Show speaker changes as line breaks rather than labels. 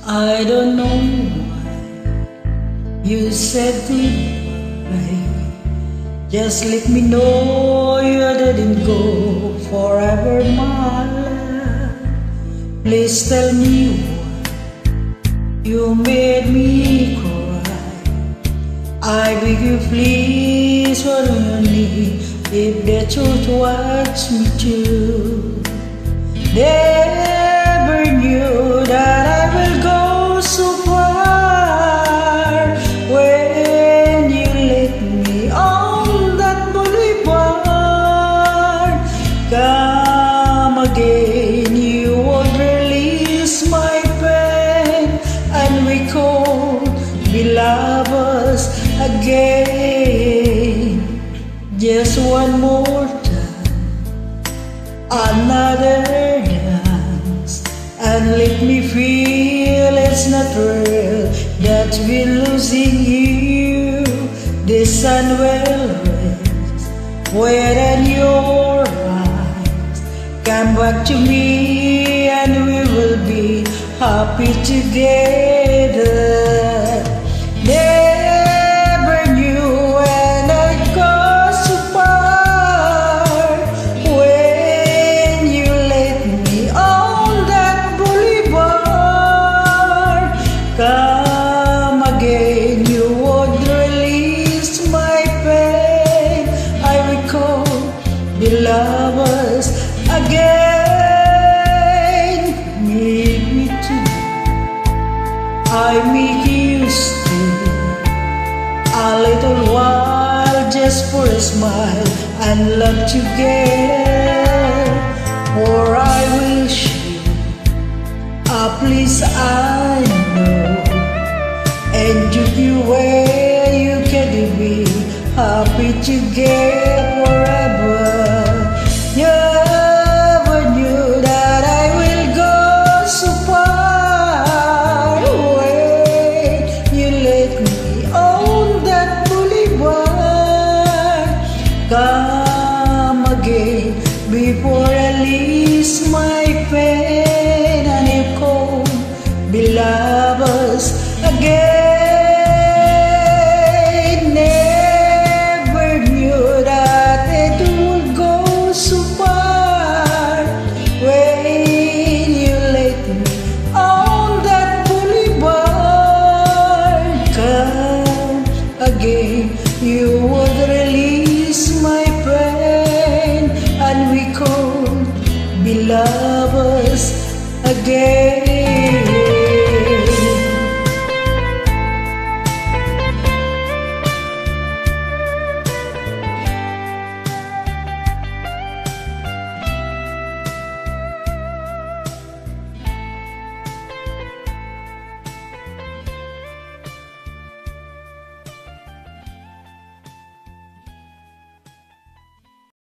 I don't know why you said goodbye. Just let me know you didn't go forever, my love. Please tell me why you made me cry. I beg you, please, what do you need? If the truth wants me to, never knew that I will go so far. When you let me on that boulevard, come again, you won't release my pain, and we could be lovers again. Just one more time, another dance, and let me feel it's not real that we're losing you. The sun will rise, wait in your eyes. Come back to me and we will be happy together. Never knew when I'd go so far. When you let me on that boulevard, come again, you would release my pain. I recall the lovers again. Make me too, I make you stay a little while, just for a smile and love together. For I wish you a place I know, and took you where you can be happy together forever. You never knew that I will go so far. When you let me on that boulevard, come again before I release my pain, and you could be lovers again. Never knew that it would go so far. When you let me on that boulevard, come again, you would release my pain, and we could be lovers again.